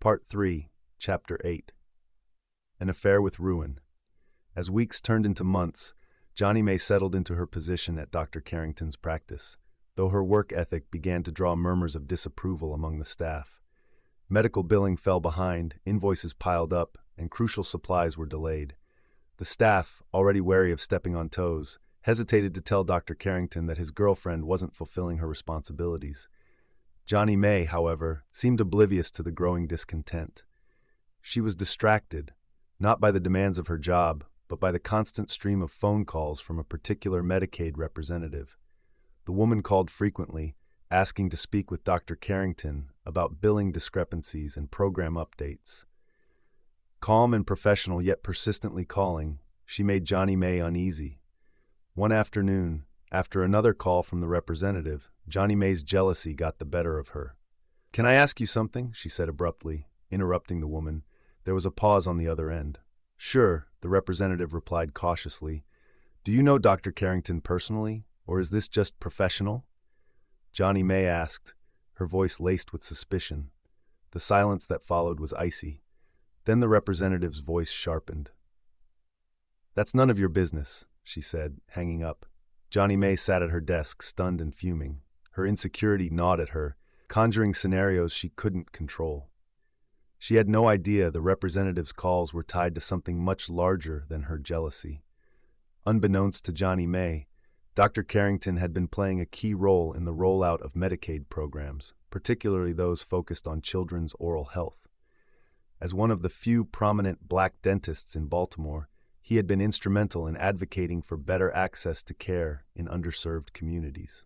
Part 3, Chapter 8. An Affair with Ruin. As weeks turned into months, Johnny May settled into her position at Dr. Carrington's practice, though her work ethic began to draw murmurs of disapproval among the staff. Medical billing fell behind, invoices piled up, and crucial supplies were delayed. The staff, already wary of stepping on toes, hesitated to tell Dr. Carrington that his girlfriend wasn't fulfilling her responsibilities. Johnny May, however, seemed oblivious to the growing discontent. She was distracted, not by the demands of her job, but by the constant stream of phone calls from a particular Medicaid representative. The woman called frequently, asking to speak with Dr. Carrington about billing discrepancies and program updates. Calm and professional, yet persistently calling, she made Johnny May uneasy. One afternoon, after another call from the representative, Johnny May's jealousy got the better of her. "Can I ask you something?" she said abruptly, interrupting the woman. There was a pause on the other end. "Sure," the representative replied cautiously. "Do you know Dr. Carrington personally, or is this just professional?" Johnny May asked, her voice laced with suspicion. The silence that followed was icy. Then the representative's voice sharpened. "That's none of your business," she said, hanging up. Johnny May sat at her desk, stunned and fuming. Her insecurity gnawed at her, conjuring scenarios she couldn't control. She had no idea the representative's calls were tied to something much larger than her jealousy. Unbeknownst to Johnny May, Dr. Carrington had been playing a key role in the rollout of Medicaid programs, particularly those focused on children's oral health. As one of the few prominent black dentists in Baltimore, he had been instrumental in advocating for better access to care in underserved communities.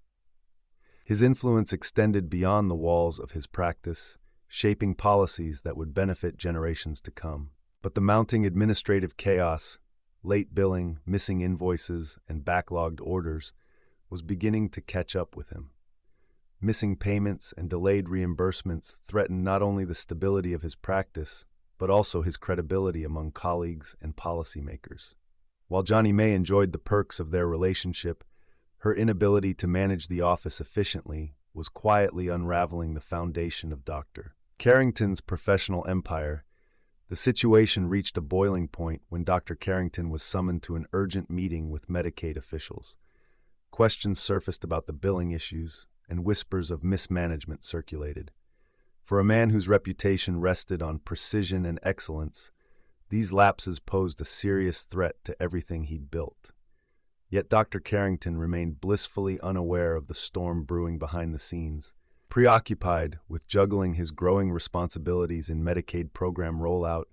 His influence extended beyond the walls of his practice, shaping policies that would benefit generations to come. But the mounting administrative chaos, late billing, missing invoices, and backlogged orders, was beginning to catch up with him. Missing payments and delayed reimbursements threatened not only the stability of his practice, but also his credibility among colleagues and policymakers. While Johnny May enjoyed the perks of their relationship, her inability to manage the office efficiently was quietly unraveling the foundation of Dr. Carrington's professional empire. The situation reached a boiling point when Dr. Carrington was summoned to an urgent meeting with Medicaid officials. Questions surfaced about the billing issues, and whispers of mismanagement circulated. For a man whose reputation rested on precision and excellence, these lapses posed a serious threat to everything he'd built. Yet Dr. Carrington remained blissfully unaware of the storm brewing behind the scenes, preoccupied with juggling his growing responsibilities in Medicaid program rollout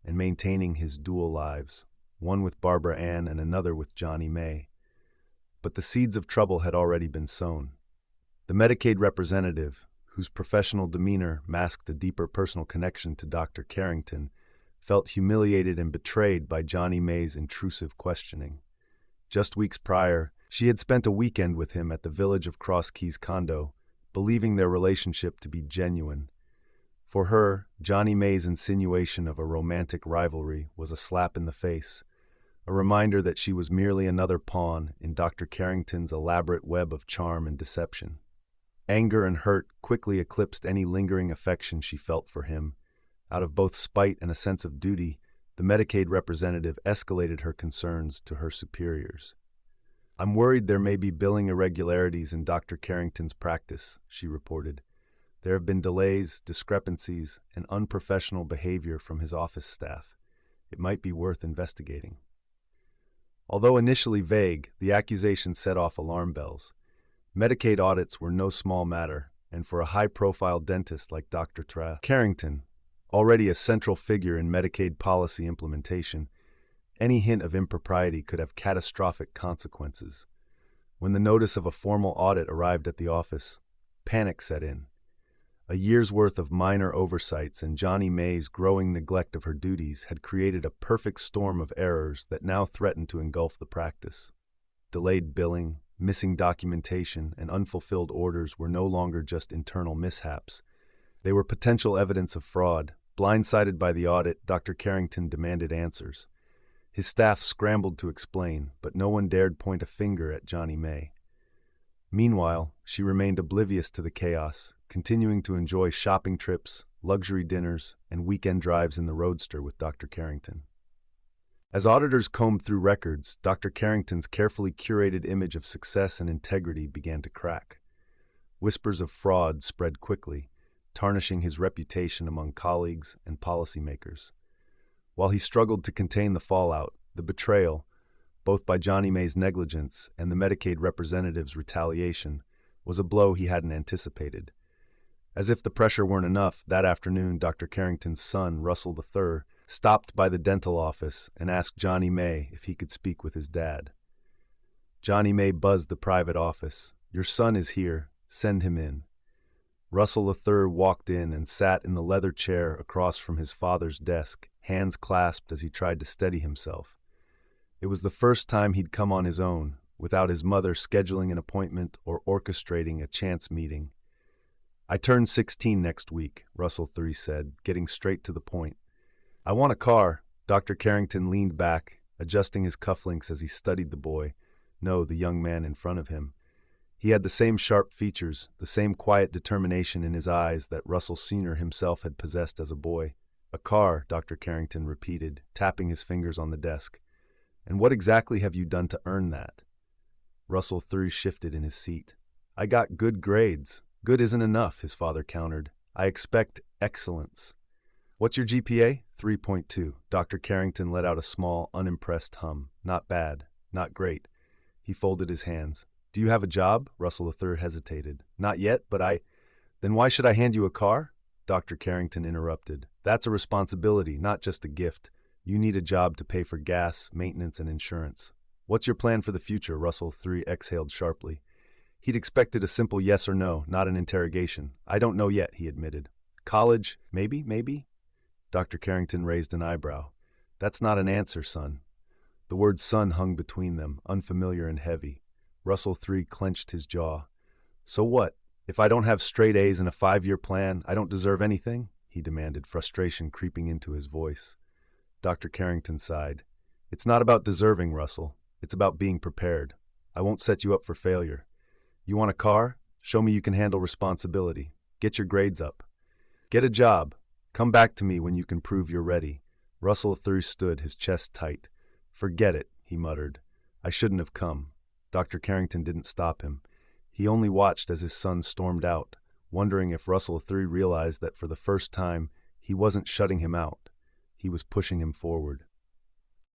and maintaining his dual lives, one with Barbara Ann and another with Johnny May. But the seeds of trouble had already been sown. The Medicaid representative, whose professional demeanor masked a deeper personal connection to Dr. Carrington, felt humiliated and betrayed by Johnny May's intrusive questioning. Just weeks prior, she had spent a weekend with him at the Village of Cross Keys condo, believing their relationship to be genuine. For her, Johnny May's insinuation of a romantic rivalry was a slap in the face, a reminder that she was merely another pawn in Dr. Carrington's elaborate web of charm and deception. Anger and hurt quickly eclipsed any lingering affection she felt for him. Out of both spite and a sense of duty, the Medicaid representative escalated her concerns to her superiors. "I'm worried there may be billing irregularities in Dr. Carrington's practice," she reported. "There have been delays, discrepancies, and unprofessional behavior from his office staff. It might be worth investigating." Although initially vague, the accusation set off alarm bells. Medicaid audits were no small matter, and for a high-profile dentist like Dr. Carrington, already a central figure in Medicaid policy implementation, any hint of impropriety could have catastrophic consequences. When the notice of a formal audit arrived at the office, panic set in. A year's worth of minor oversights and Johnny May's growing neglect of her duties had created a perfect storm of errors that now threatened to engulf the practice. Delayed billing, missing documentation, and unfulfilled orders were no longer just internal mishaps. They were potential evidence of fraud. Blindsided by the audit, Dr. Carrington demanded answers. His staff scrambled to explain, but no one dared point a finger at Johnny May. Meanwhile, she remained oblivious to the chaos, continuing to enjoy shopping trips, luxury dinners, and weekend drives in the roadster with Dr. Carrington. As auditors combed through records, Dr. Carrington's carefully curated image of success and integrity began to crack. Whispers of fraud spread quickly, tarnishing his reputation among colleagues and policymakers. While he struggled to contain the fallout, the betrayal, both by Johnny May's negligence and the Medicaid representative's retaliation, was a blow he hadn't anticipated. As if the pressure weren't enough, that afternoon Dr. Carrington's son, Russell III, stopped by the dental office and asked Johnny May if he could speak with his dad. Johnny May buzzed the private office. "Your son is here. Send him in." Russell III walked in and sat in the leather chair across from his father's desk, hands clasped as he tried to steady himself. It was the first time he'd come on his own, without his mother scheduling an appointment or orchestrating a chance meeting. "I turn 16 next week," Russell III said, getting straight to the point. "I want a car." Dr. Carrington leaned back, adjusting his cufflinks as he studied the boy, no, the young man in front of him. He had the same sharp features, the same quiet determination in his eyes that Russell Sr. himself had possessed as a boy. "A car," Dr. Carrington repeated, tapping his fingers on the desk. "And what exactly have you done to earn that?" Russell III shifted in his seat. "I got good grades." "Good isn't enough," his father countered. "I expect excellence." "What's your GPA?" 3.2. Dr. Carrington let out a small, unimpressed hum. "Not bad. Not great." He folded his hands. "Do you have a job?" Russell III hesitated. "Not yet, but Then why should I hand you a car?" Dr. Carrington interrupted. "That's a responsibility, not just a gift. You need a job to pay for gas, maintenance, and insurance." "What's your plan for the future?" Russell III exhaled sharply. He'd expected a simple yes or no, not an interrogation. "I don't know yet," he admitted. "College? Maybe?" Dr. Carrington raised an eyebrow. "That's not an answer, son." The word son hung between them, unfamiliar and heavy. Russell III clenched his jaw. "So what? If I don't have straight A's and a 5-year plan, I don't deserve anything?" he demanded, frustration creeping into his voice. Dr. Carrington sighed. "It's not about deserving, Russell. It's about being prepared. I won't set you up for failure. You want a car? Show me you can handle responsibility. Get your grades up. Get a job. Come back to me when you can prove you're ready." Russell III stood, his chest tight. "Forget it," he muttered. "I shouldn't have come." Dr. Carrington didn't stop him. He only watched as his son stormed out, wondering if Russell III realized that for the first time, he wasn't shutting him out. He was pushing him forward.